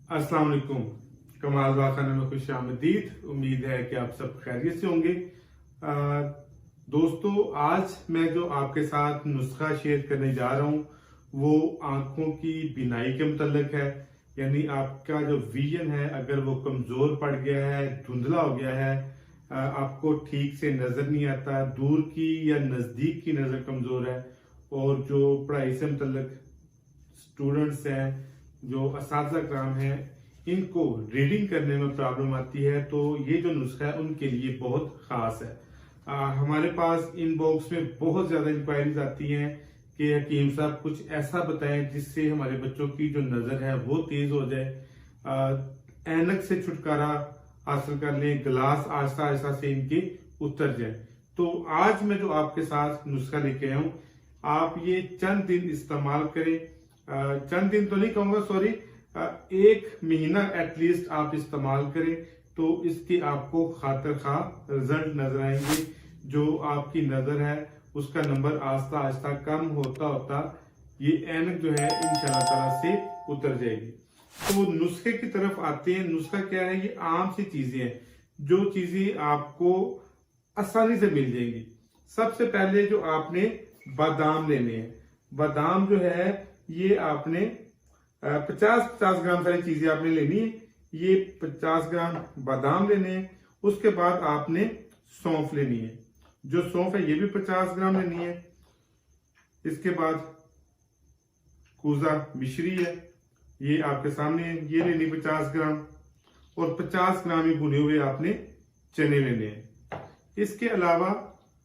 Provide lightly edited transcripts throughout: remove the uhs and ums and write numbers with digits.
अस्सलाम वालेकुम। कमाल बाखाना में खुश आमदीद। उम्मीद है कि आप सब खैरियत से होंगे। दोस्तों, आज मैं जो आपके साथ नुस्खा शेयर करने जा रहा हूँ वो आंखों की बीनाई के मुतल्लिक है। यानी आपका जो विजन है, अगर वो कमजोर पड़ गया है, धुंधला हो गया है, आपको ठीक से नजर नहीं आता, दूर की या नजदीक की नजर कमजोर है, और जो पढ़ाई से मुतल्लिक स्टूडेंट्स हैं, जो असातिज़ा कराम हैं, इनको रीडिंग करने में प्रॉब्लम आती है, तो ये जो नुस्खा है उनके लिए बहुत खास है। हमारे पास इनबॉक्स में बहुत ज्यादा इंक्वायरीज आती हैं कि हकीम साहब कुछ ऐसा बताएं जिससे हमारे बच्चों की जो नजर है वो तेज हो जाए, ऐनक से छुटकारा हासिल कर लें, ग्लास आहिस्ता आहिस्ता से इनके उतर जाए। तो आज मैं जो आपके साथ नुस्खा लेके आया हूँ, आप ये चंद दिन इस्तेमाल करें। चंद दिन तो नहीं कहूंगा, सॉरी, 1 महीना एटलीस्ट आप इस्तेमाल करें तो इसके आपको खातिर खा रिजल्ट नजर आएंगे। जो आपकी नजर है उसका नंबर आहिस्ता आहिस्ता कम होता होता ये ऐनक जो है इंशाल्लाह ताला से उतर जाएगी। तो नुस्खे की तरफ आते हैं। नुस्खा क्या है? ये आम सी चीजें हैं, जो चीजें आपको आसानी से मिल जाएंगी। सबसे पहले जो आपने बादाम लेने हैं, बादाम जो है ये आपने 50-50 ग्राम सारी चीजें आपने लेनी है। ये 50 ग्राम बादाम लेने हैं। उसके बाद आपने सौंफ लेनी है, जो सौंफ है ये भी 50 ग्राम लेनी है। इसके बाद कूजा मिश्री है, ये आपके सामने है, ये लेनी 50 ग्राम, और 50 ग्राम ही भुने हुए आपने चने लेने हैं। इसके अलावा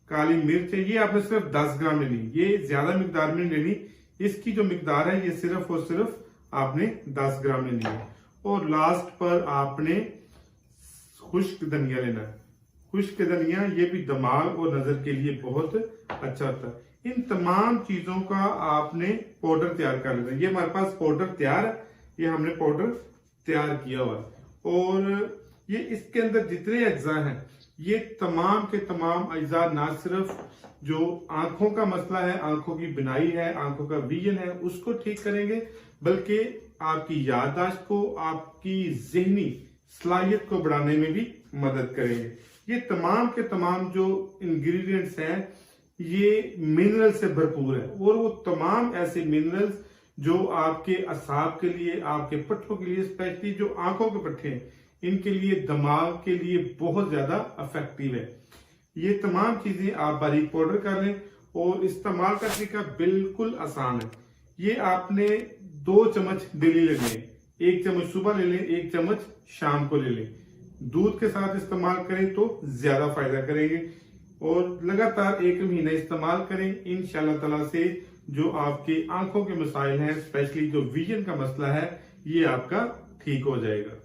काली मिर्च है, ये आपने सिर्फ 10 ग्राम लेनी है, ये ज्यादा मिकदार में नहीं लेनी। इसकी जो मिकदार है ये सिर्फ और सिर्फ आपने 10 ग्राम लेनी है। और लास्ट पर आपने खुश्क धनिया लेना है। खुश्क धनिया ये भी दिमाग और नजर के लिए बहुत अच्छा होता है। इन तमाम चीजों का आपने पाउडर तैयार कर लेना है। ये हमारे पास पाउडर तैयार है, ये हमने पाउडर तैयार किया हुआ है। और ये इसके अंदर जितने अज्जा हैं, ये तमाम के तमाम अज्जा ना सिर्फ जो आंखों का मसला है, आंखों की बिनाई है, आंखों का विजन है, उसको ठीक करेंगे, बल्कि आपकी याददाश्त को, आपकी जहनी सलाहियत को बढ़ाने में भी मदद करेंगे। ये तमाम के तमाम जो इंग्रेडिएंट्स हैं ये मिनरल से भरपूर है, और वो तमाम ऐसे मिनरल्स जो आपके असाब के लिए, आपके पट्ठों के लिए, स्पेशली जो आंखों के पट्टे हैं, इनके लिए, दिमाग के लिए बहुत ज्यादा इफेक्टिव है। ये तमाम चीजें आप बारीक पाउडर कर लें, और इस्तेमाल का तरीका बिल्कुल आसान है। ये आपने 2 चम्मच डेली लेने हैं, 1 चम्मच सुबह ले लें, 1 चम्मच शाम को ले लें। दूध के साथ इस्तेमाल करें तो ज्यादा फायदा करेंगे, और लगातार 1 महीना इस्तेमाल करें। इंशाल्लाह ताला से जो आपकी आंखों के मसाइल हैं, स्पेशली जो विजन का मसला है, ये आपका ठीक हो जाएगा।